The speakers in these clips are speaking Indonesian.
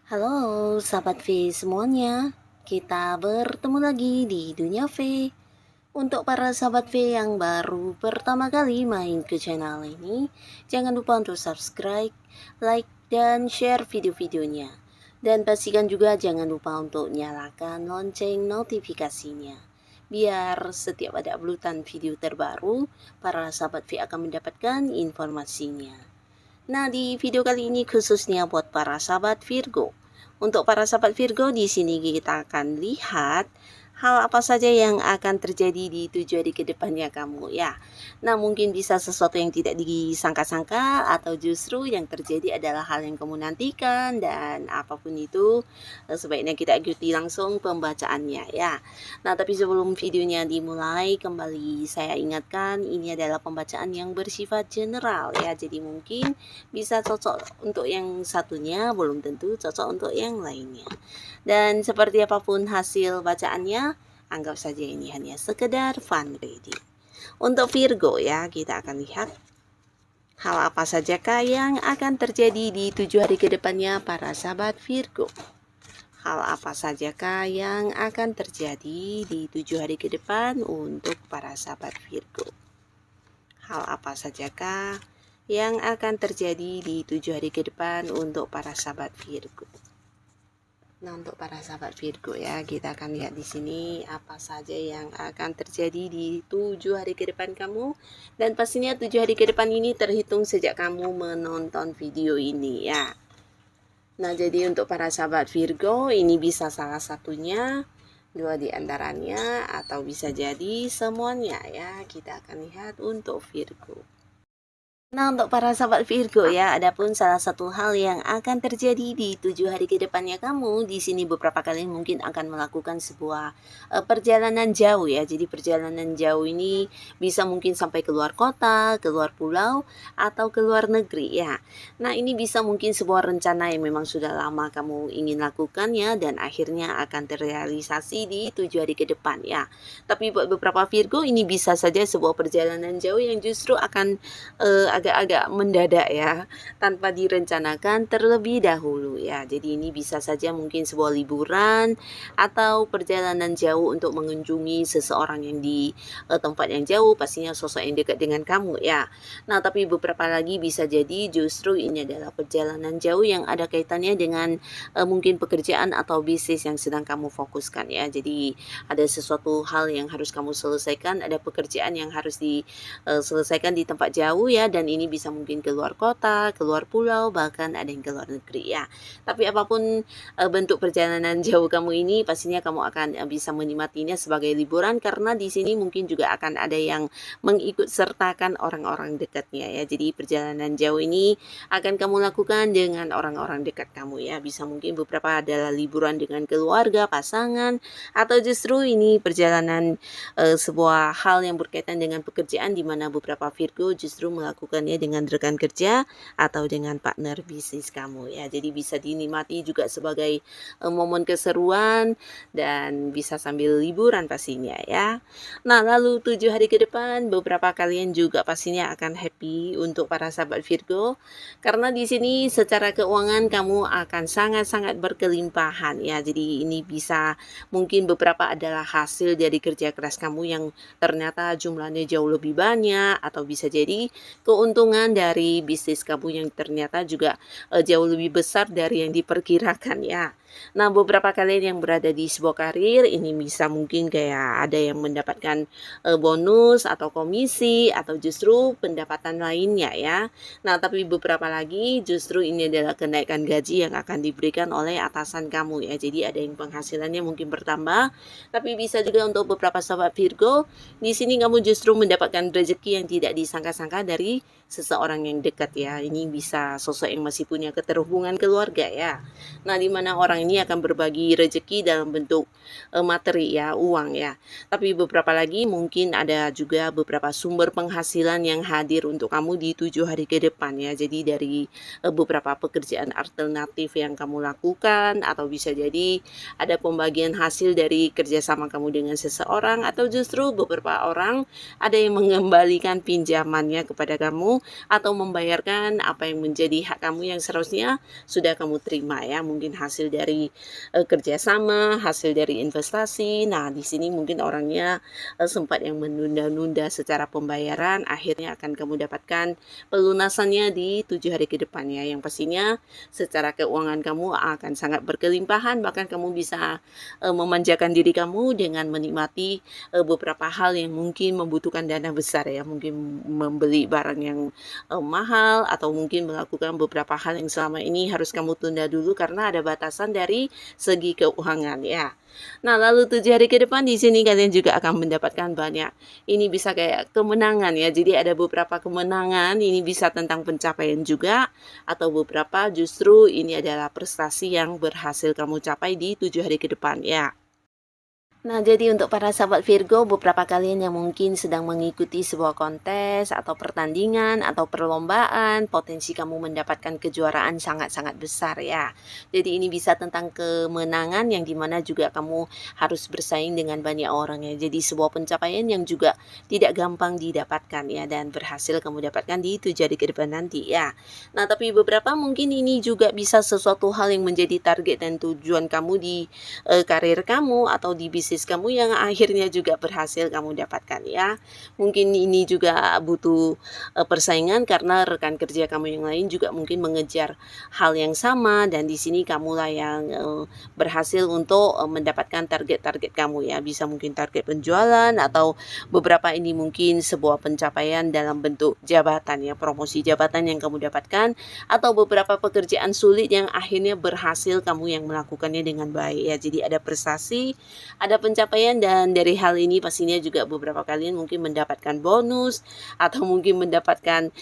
Halo sahabat V semuanya, kita bertemu lagi di Dunia V. Untuk para sahabat V yang baru pertama kali main ke channel ini, jangan lupa untuk subscribe, like, dan share video-videonya. Dan pastikan juga jangan lupa untuk nyalakan lonceng notifikasinya. Biar setiap ada uploadan video terbaru, para sahabat V akan mendapatkan informasinya. Nah, di video kali ini khususnya buat para sahabat Virgo. Untuk para sahabat Virgo, di sini kita akan lihat hal apa saja yang akan terjadi di 7 hari ke depannya kamu ya. Nah, mungkin bisa sesuatu yang tidak disangka-sangka atau justru yang terjadi adalah hal yang kamu nantikan, dan apapun itu sebaiknya kita ikuti langsung pembacaannya ya. Nah, tapi sebelum videonya dimulai, kembali saya ingatkan ini adalah pembacaan yang bersifat general ya. Jadi mungkin bisa cocok untuk yang satunya, belum tentu cocok untuk yang lainnya. Dan seperti apapun hasil bacaannya, anggap saja ini hanya sekedar fun reading. Untuk Virgo ya, kita akan lihat hal apa sajakah yang akan terjadi di 7 hari ke depannya para sahabat Virgo. Hal apa sajakah yang akan terjadi di 7 hari ke depan untuk para sahabat Virgo. Hal apa sajakah yang akan terjadi di 7 hari ke depan untuk para sahabat Virgo. Nah, untuk para sahabat Virgo ya, kita akan lihat di sini apa saja yang akan terjadi di 7 hari ke depan kamu. Dan pastinya 7 hari ke depan ini terhitung sejak kamu menonton video ini ya. Nah, jadi untuk para sahabat Virgo, ini bisa salah satunya, 2 di antaranya, atau bisa jadi semuanya ya. Kita akan lihat untuk Virgo. Nah, untuk para sahabat Virgo ya, adapun salah satu hal yang akan terjadi di 7 hari ke depannya kamu, di sini beberapa kali mungkin akan melakukan sebuah perjalanan jauh ya. Jadi perjalanan jauh ini bisa mungkin sampai keluar kota, keluar pulau, atau keluar negeri ya. Nah, ini bisa mungkin sebuah rencana yang memang sudah lama kamu ingin lakukan ya, dan akhirnya akan terrealisasi di 7 hari ke depan ya. Tapi buat beberapa Virgo, ini bisa saja sebuah perjalanan jauh yang justru akan agak-agak mendadak ya, tanpa direncanakan terlebih dahulu ya. Jadi ini bisa saja mungkin sebuah liburan atau perjalanan jauh untuk mengunjungi seseorang yang di tempat yang jauh, pastinya sosok yang dekat dengan kamu ya. Nah, tapi beberapa lagi bisa jadi justru ini adalah perjalanan jauh yang ada kaitannya dengan mungkin pekerjaan atau bisnis yang sedang kamu fokuskan ya. Jadi ada sesuatu hal yang harus kamu selesaikan, ada pekerjaan yang harus diselesaikan di tempat jauh ya, dan ini bisa mungkin keluar kota, keluar pulau, bahkan ada yang keluar negeri ya. Tapi apapun bentuk perjalanan jauh kamu ini, pastinya kamu akan bisa menikmatinya sebagai liburan, karena di sini mungkin juga akan ada yang mengikut sertakan orang-orang dekatnya ya. Jadi perjalanan jauh ini akan kamu lakukan dengan orang-orang dekat kamu ya. Bisa mungkin beberapa adalah liburan dengan keluarga, pasangan, atau justru ini perjalanan sebuah hal yang berkaitan dengan pekerjaan, di mana beberapa Virgo justru melakukannya dengan rekan kerja atau dengan partner bisnis kamu ya. Jadi bisa dinikmati juga sebagai momen keseruan dan bisa sambil liburan pastinya ya. Nah, lalu 7 hari ke depan beberapa kalian juga pastinya akan happy untuk para sahabat Virgo, karena di sini secara keuangan kamu akan sangat-sangat berkelimpahan ya. Jadi ini bisa mungkin beberapa adalah hasil dari kerja keras kamu yang ternyata jumlahnya jauh lebih banyak, atau bisa jadi keuntungan dari bisnis kamu yang ternyata juga jauh lebih besar dari yang diperkirakan ya. Nah, beberapa kalian yang berada di sebuah karir ini bisa mungkin kayak ada yang mendapatkan bonus atau komisi atau justru pendapatan lainnya ya. Nah, tapi beberapa lagi justru ini adalah kenaikan gaji yang akan diberikan oleh atasan kamu ya. Jadi ada yang penghasilannya mungkin bertambah, tapi bisa juga untuk beberapa sahabat Virgo, di sini kamu justru mendapatkan rezeki yang tidak disangka-sangka dari seseorang yang dekat ya. Ini bisa sosok yang masih punya keterhubungan keluarga ya. Nah, di mana orang ini akan berbagi rezeki dalam bentuk materi ya, uang ya. Tapi beberapa lagi mungkin ada juga beberapa sumber penghasilan yang hadir untuk kamu di 7 hari ke depan ya. Jadi dari beberapa pekerjaan alternatif yang kamu lakukan, atau bisa jadi ada pembagian hasil dari kerjasama kamu dengan seseorang, atau justru beberapa orang ada yang mengembalikan pinjamannya kepada kamu kamu atau membayarkan apa yang menjadi hak kamu yang seharusnya sudah kamu terima ya, mungkin hasil dari kerjasama, hasil dari investasi. Nah, di sini mungkin orangnya sempat yang menunda-nunda secara pembayaran, akhirnya akan kamu dapatkan pelunasannya di 7 hari ke depannya. Yang pastinya secara keuangan kamu akan sangat berkelimpahan, bahkan kamu bisa memanjakan diri kamu dengan menikmati beberapa hal yang mungkin membutuhkan dana besar ya, mungkin membeli barang yang mahal atau mungkin melakukan beberapa hal yang selama ini harus kamu tunda dulu karena ada batasan dari segi keuangan ya. Nah, lalu 7 hari ke depan di sini kalian juga akan mendapatkan banyak, ini bisa kayak kemenangan ya. Jadi ada beberapa kemenangan, ini bisa tentang pencapaian juga, atau beberapa justru ini adalah prestasi yang berhasil kamu capai di 7 hari ke depan ya. Nah, jadi untuk para sahabat Virgo, beberapa kalian yang mungkin sedang mengikuti sebuah kontes atau pertandingan atau perlombaan, potensi kamu mendapatkan kejuaraan sangat-sangat besar ya. Jadi ini bisa tentang kemenangan yang dimana juga kamu harus bersaing dengan banyak orang ya. Jadi sebuah pencapaian yang juga tidak gampang didapatkan ya, dan berhasil kamu dapatkan di 7 hari ke depan nanti ya. Nah, tapi beberapa mungkin ini juga bisa sesuatu hal yang menjadi target dan tujuan kamu di karir kamu atau di bisnis kamu yang akhirnya juga berhasil kamu dapatkan ya. Mungkin ini juga butuh persaingan karena rekan kerja kamu yang lain juga mungkin mengejar hal yang sama, dan di sini kamulah yang berhasil untuk mendapatkan target-target kamu ya. Bisa mungkin target penjualan atau beberapa ini mungkin sebuah pencapaian dalam bentuk jabatan ya, promosi jabatan yang kamu dapatkan, atau beberapa pekerjaan sulit yang akhirnya berhasil kamu yang melakukannya dengan baik ya. Jadi ada prestasi, ada pencapaian, dan dari hal ini pastinya juga beberapa kalian mungkin mendapatkan bonus atau mungkin mendapatkan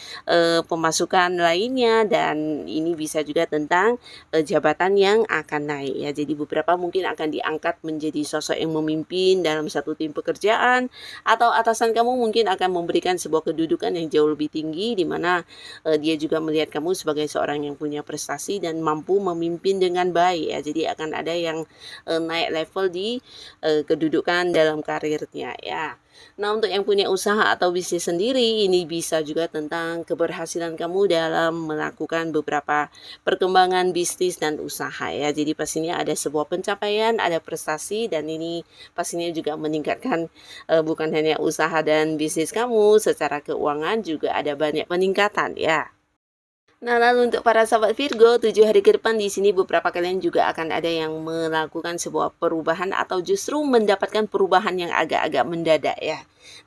pemasukan lainnya, dan ini bisa juga tentang jabatan yang akan naik ya. Jadi beberapa mungkin akan diangkat menjadi sosok yang memimpin dalam satu tim pekerjaan, atau atasan kamu mungkin akan memberikan sebuah kedudukan yang jauh lebih tinggi, di mana dia juga melihat kamu sebagai seorang yang punya prestasi dan mampu memimpin dengan baik ya. Jadi akan ada yang naik level di kedudukan dalam karirnya ya. Nah, untuk yang punya usaha atau bisnis sendiri, ini bisa juga tentang keberhasilan kamu dalam melakukan beberapa perkembangan bisnis dan usaha ya. Jadi pastinya ada sebuah pencapaian, ada prestasi, dan ini pastinya juga meningkatkan bukan hanya usaha dan bisnis kamu, secara keuangan juga ada banyak peningkatan ya. Nah, lalu untuk para sahabat Virgo, 7 hari ke depan di sini beberapa kalian juga akan ada yang melakukan sebuah perubahan atau justru mendapatkan perubahan yang agak-agak mendadak ya.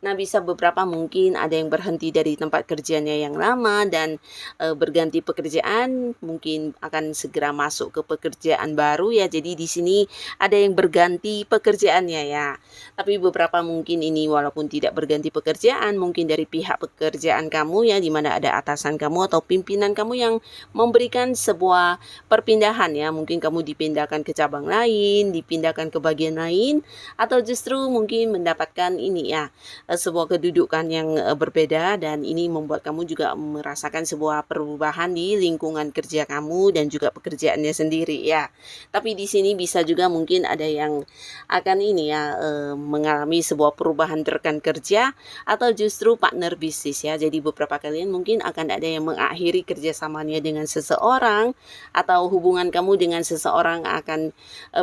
Nah, bisa beberapa mungkin ada yang berhenti dari tempat kerjanya yang lama dan berganti pekerjaan, mungkin akan segera masuk ke pekerjaan baru ya. Jadi di sini ada yang berganti pekerjaannya ya. Tapi beberapa mungkin ini walaupun tidak berganti pekerjaan, mungkin dari pihak pekerjaan kamu ya, di mana ada atasan kamu atau pimpinan kamu yang memberikan sebuah perpindahan ya. Mungkin kamu dipindahkan ke cabang lain, dipindahkan ke bagian lain, atau justru mungkin mendapatkan ini ya, sebuah kedudukan yang berbeda, dan ini membuat kamu juga merasakan sebuah perubahan di lingkungan kerja kamu dan juga pekerjaannya sendiri ya. Tapi di sini bisa juga mungkin ada yang akan ini ya, mengalami sebuah perubahan rekan kerja atau justru partner bisnis ya. Jadi beberapa kalian mungkin akan ada yang mengakhiri kerjasamanya dengan seseorang, atau hubungan kamu dengan seseorang akan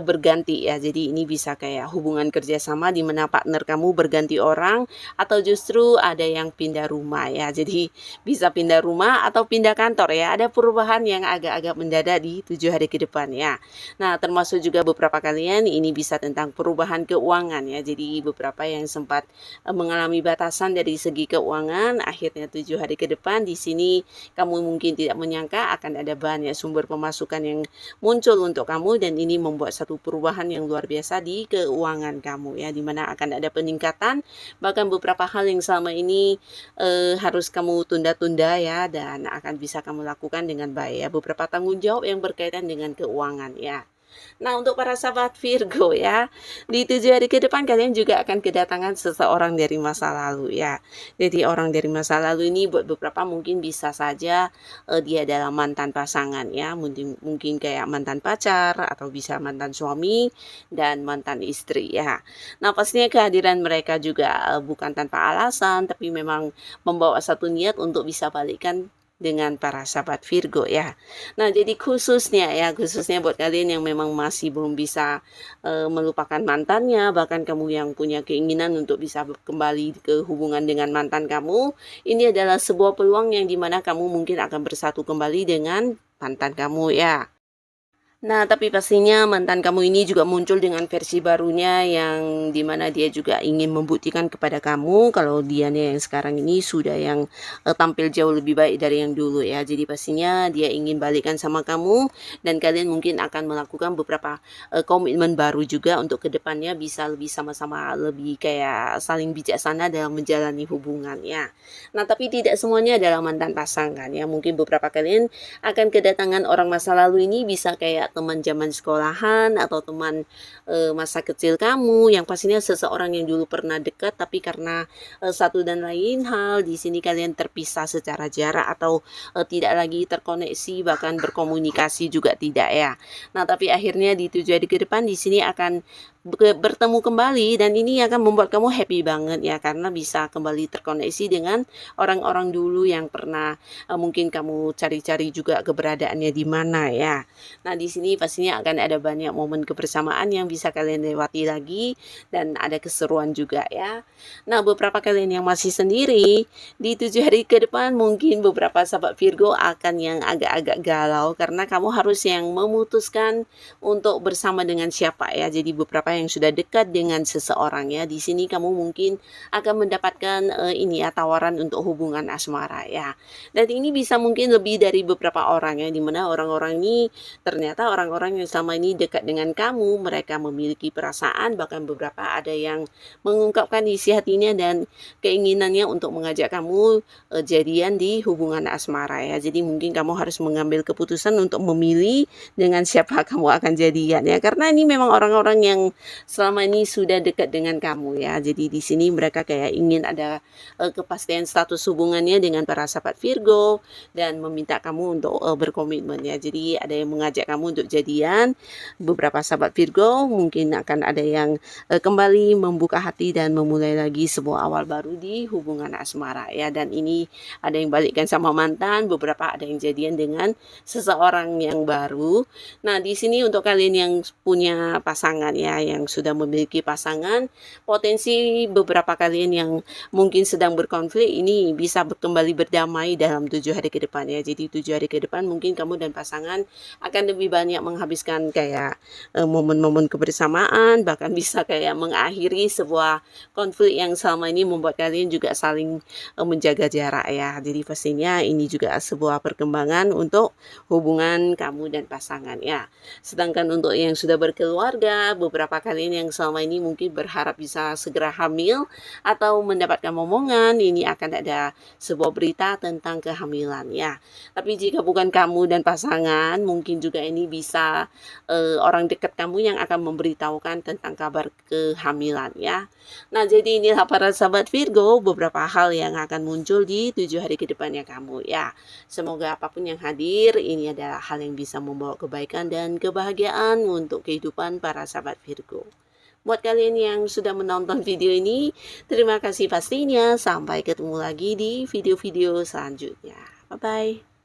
berganti ya. Jadi ini bisa kayak hubungan kerjasama di mana partner kamu berganti orang, atau justru ada yang pindah rumah ya. Jadi bisa pindah rumah atau pindah kantor ya. Ada perubahan yang agak-agak mendadak di 7 hari ke depan ya. Nah, termasuk juga beberapa kalian ini bisa tentang perubahan keuangan ya. Jadi beberapa yang sempat mengalami batasan dari segi keuangan, akhirnya 7 hari ke depan di sini kamu mungkin tidak menyangka akan ada banyak sumber pemasukan yang muncul untuk kamu, dan ini membuat satu perubahan yang luar biasa di keuangan kamu ya, dimana akan ada peningkatan, bahkan beberapa hal yang selama ini harus kamu tunda-tunda ya, dan akan bisa kamu lakukan dengan baik ya. Beberapa tanggung jawab yang berkaitan dengan keuangan ya. Nah, untuk para sahabat Virgo ya, di 7 hari ke depan kalian juga akan kedatangan seseorang dari masa lalu ya. Jadi orang dari masa lalu ini buat beberapa mungkin bisa saja dia adalah mantan pasangan ya, mungkin kayak mantan pacar atau bisa mantan suami dan mantan istri ya. Nah, pastinya kehadiran mereka juga bukan tanpa alasan, tapi memang membawa satu niat untuk bisa balikan dengan para sahabat Virgo ya. Nah, jadi khususnya buat kalian yang memang masih belum bisa melupakan mantannya, bahkan kamu yang punya keinginan untuk bisa kembali ke hubungan dengan mantan kamu, ini adalah sebuah peluang yang dimana kamu mungkin akan bersatu kembali dengan mantan kamu ya. Nah, tapi pastinya mantan kamu ini juga muncul dengan versi barunya yang dimana dia juga ingin membuktikan kepada kamu kalau dianya yang sekarang ini sudah yang tampil jauh lebih baik dari yang dulu ya. Jadi pastinya dia ingin balikan sama kamu dan kalian mungkin akan melakukan beberapa komitmen baru juga untuk kedepannya bisa lebih sama-sama lebih kayak saling bijaksana dalam menjalani hubungan ya. Nah, tapi tidak semuanya adalah mantan pasangan ya. Mungkin beberapa kalian akan kedatangan orang masa lalu ini bisa kayak teman zaman sekolahan atau teman masa kecil kamu yang pastinya seseorang yang dulu pernah dekat tapi karena satu dan lain hal di sini kalian terpisah secara jarak atau tidak lagi terkoneksi bahkan berkomunikasi juga tidak ya. Nah, tapi akhirnya di 7 hari ke depan di sini akan bertemu kembali dan ini akan membuat kamu happy banget ya karena bisa kembali terkoneksi dengan orang-orang dulu yang pernah mungkin kamu cari-cari juga keberadaannya di mana ya. Nah, di sini pastinya akan ada banyak momen kebersamaan yang bisa kalian lewati lagi dan ada keseruan juga ya. Nah, beberapa kalian yang masih sendiri di 7 hari ke depan mungkin beberapa sahabat Virgo akan yang agak-agak galau karena kamu harus yang memutuskan untuk bersama dengan siapa ya. Jadi beberapa yang sudah dekat dengan seseorang ya. Di sini kamu mungkin akan mendapatkan ini ya tawaran untuk hubungan asmara ya. Dan ini bisa mungkin lebih dari beberapa orang ya, dimana orang-orang ini ternyata orang-orang yang selama ini dekat dengan kamu, mereka memiliki perasaan, bahkan beberapa ada yang mengungkapkan isi hatinya dan keinginannya untuk mengajak kamu jadian di hubungan asmara ya. Jadi mungkin kamu harus mengambil keputusan untuk memilih dengan siapa kamu akan jadian ya, karena ini memang orang-orang yang selama ini sudah dekat dengan kamu ya. Jadi di sini mereka kayak ingin ada kepastian status hubungannya dengan para sahabat Virgo dan meminta kamu untuk berkomitmen ya. Jadi ada yang mengajak kamu untuk jadian. Beberapa sahabat Virgo mungkin akan ada yang kembali membuka hati dan memulai lagi sebuah awal baru di hubungan asmara ya. Dan ini ada yang balikkan sama mantan, beberapa ada yang jadian dengan seseorang yang baru. Nah, di sini untuk kalian yang punya pasangan ya, yang sudah memiliki pasangan, potensi beberapa kalian yang mungkin sedang berkonflik ini bisa kembali berdamai dalam 7 hari ke depan ya. Jadi 7 hari ke depan mungkin kamu dan pasangan akan lebih banyak menghabiskan kayak momen-momen kebersamaan, bahkan bisa kayak mengakhiri sebuah konflik yang selama ini membuat kalian juga saling menjaga jarak ya. Jadi pastinya ini juga sebuah perkembangan untuk hubungan kamu dan pasangan ya. Sedangkan untuk yang sudah berkeluarga, beberapa kalian yang selama ini mungkin berharap bisa segera hamil atau mendapatkan momongan, ini akan ada sebuah berita tentang kehamilan ya. Tapi jika bukan kamu dan pasangan, mungkin juga ini bisa orang dekat kamu yang akan memberitahukan tentang kabar kehamilan ya. Nah, jadi inilah para sahabat Virgo beberapa hal yang akan muncul di 7 hari ke depannya kamu ya. Semoga apapun yang hadir ini adalah hal yang bisa membawa kebaikan dan kebahagiaan untuk kehidupan para sahabat Virgo. Buat kalian yang sudah menonton video ini, terima kasih pastinya. Sampai ketemu lagi di video-video selanjutnya. Bye-bye.